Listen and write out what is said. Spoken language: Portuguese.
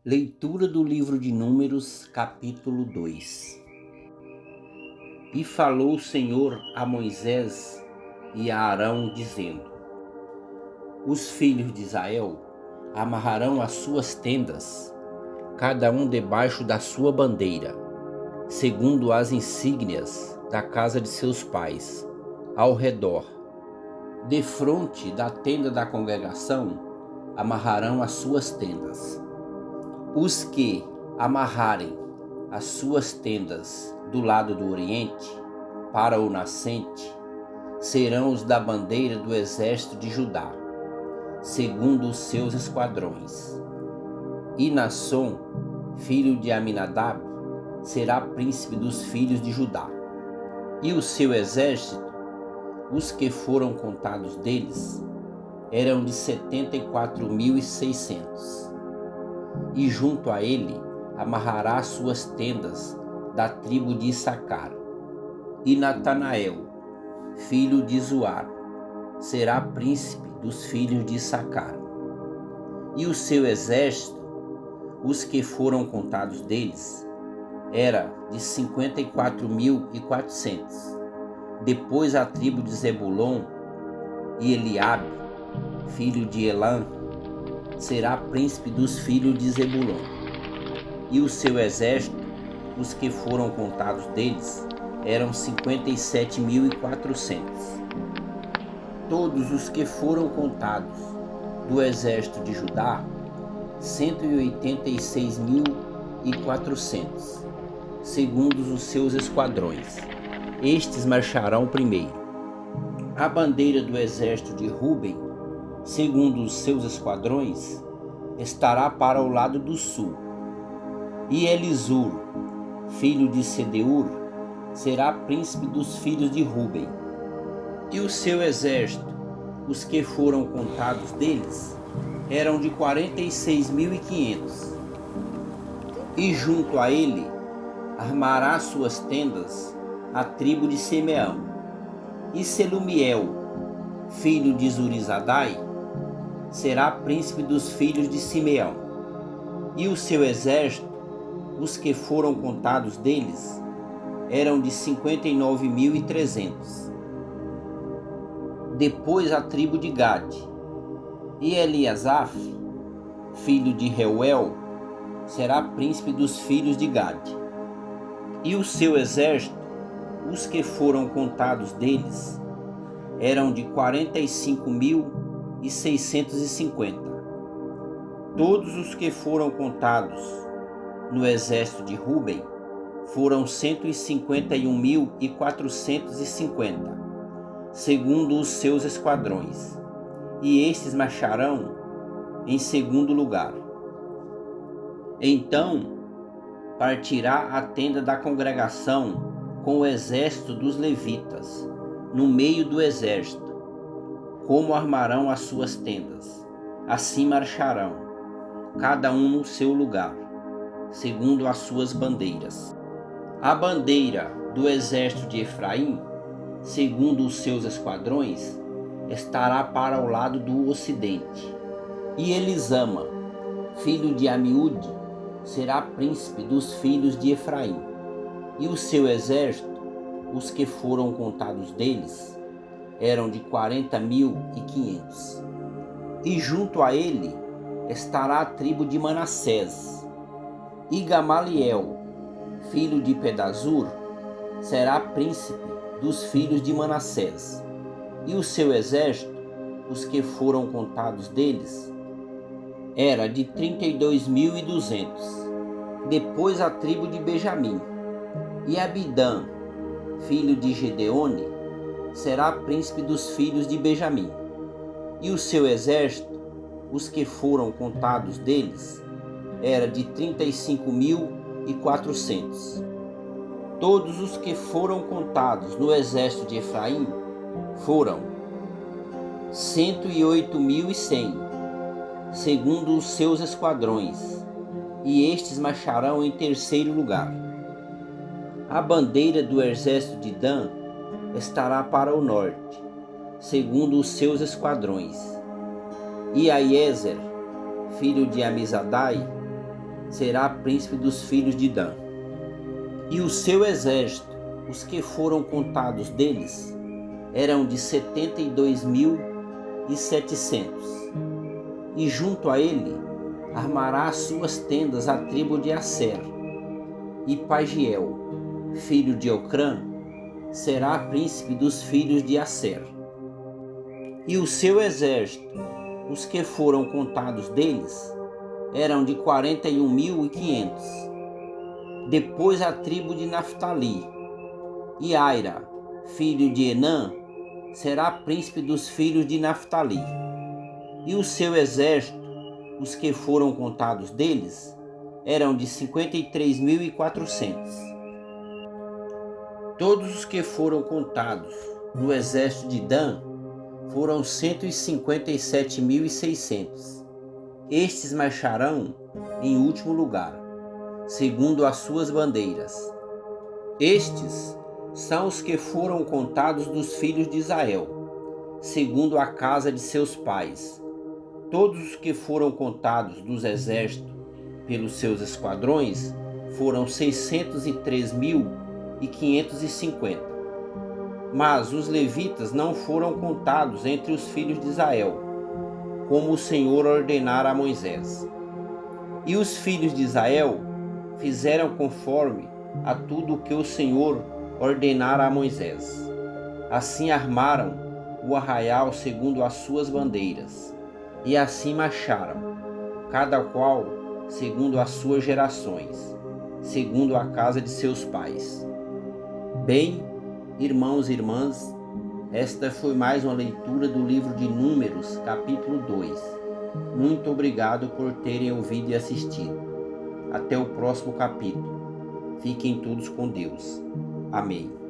Leitura do livro de Números, capítulo 2. E falou o Senhor a Moisés e a Arão, dizendo: Os filhos de Israel amarrarão as suas tendas, cada um debaixo da sua bandeira, segundo as insígnias da casa de seus pais, ao redor. Defronte da tenda da congregação amarrarão as suas tendas. Os que amarrarem as suas tendas do lado do oriente, para o nascente, serão os da bandeira do exército de Judá, segundo os seus esquadrões. E Naasson, filho de Aminadab, será príncipe dos filhos de Judá. E o seu exército, os que foram contados deles, eram de 74.600. E junto a ele amarrará suas tendas da tribo de Issacar. E Natanael, filho de Zuar, será príncipe dos filhos de Issacar. E o seu exército, os que foram contados deles, era de 54.400. Depois a tribo de Zebulon, e Eliabe, filho de Elã, será príncipe dos filhos de Zebulon. E o seu exército, os que foram contados deles, eram 57.400. Todos os que foram contados do exército de Judá, 186.400, segundo os seus esquadrões. Estes marcharão primeiro. A bandeira do exército de Ruben, segundo os seus esquadrões, estará para o lado do sul. E Elisur, filho de Sedeur, será príncipe dos filhos de Ruben. E o seu exército, os que foram contados deles, eram de 46.500. E junto a ele armará suas tendas a tribo de Simeão. E Selumiel, filho de Zurizadai, será príncipe dos filhos de Simeão. E o seu exército, os que foram contados deles, eram de 59.300. Depois a tribo de Gade. E Eliasaf, filho de Reuel, será príncipe dos filhos de Gade. E o seu exército, os que foram contados deles, eram de 45.650. Todos os que foram contados no exército de Ruben foram 151.450, segundo os seus esquadrões. E estes marcharão em segundo lugar. Então partirá a tenda da congregação com o exército dos levitas, no meio do exército. Como armarão as suas tendas, assim marcharão, cada um no seu lugar, segundo as suas bandeiras. A bandeira do exército de Efraim, segundo os seus esquadrões, estará para o lado do ocidente. E Elisama, filho de Amiúde, será príncipe dos filhos de Efraim. E o seu exército, os que foram contados deles, eram de 40.500. E junto a ele estará a tribo de Manassés. E Gamaliel, filho de Pedazur, será príncipe dos filhos de Manassés. E o seu exército, os que foram contados deles, era de 32.200. Depois a tribo de Benjamim. E Abidã, filho de Gedeone, será príncipe dos filhos de Benjamim. E o seu exército, os que foram contados deles, era de 35.400. Todos os que foram contados no exército de Efraim foram 108.100, segundo os seus esquadrões, e estes marcharão em terceiro lugar. A bandeira do exército de Dan estará para o norte, segundo os seus esquadrões. E Aiezer, filho de Amizadai, será príncipe dos filhos de Dan. E o seu exército, os que foram contados deles, eram de 72.700. E junto a ele armará as suas tendas a tribo de Aser. E Pagiel, filho de Ocrã, será príncipe dos filhos de Aser. E o seu exército, os que foram contados deles, eram de 41.500. Depois a tribo de Naftali. E Aira, filho de Enã, será príncipe dos filhos de Naftali. E o seu exército, os que foram contados deles, eram de 53.400. Todos os que foram contados no exército de Dan foram 157.600. Estes marcharão em último lugar, segundo as suas bandeiras. Estes são os que foram contados dos filhos de Israel, segundo a casa de seus pais. Todos os que foram contados dos exércitos pelos seus esquadrões foram 603.550. Mas os levitas não foram contados entre os filhos de Israel, como o Senhor ordenara a Moisés. E os filhos de Israel fizeram conforme a tudo o que o Senhor ordenara a Moisés. Assim armaram o arraial segundo as suas bandeiras, e assim marcharam, cada qual segundo as suas gerações, segundo a casa de seus pais. Bem, irmãos e irmãs, esta foi mais uma leitura do livro de Números, capítulo 2. Muito obrigado por terem ouvido e assistido. Até o próximo capítulo. Fiquem todos com Deus. Amém.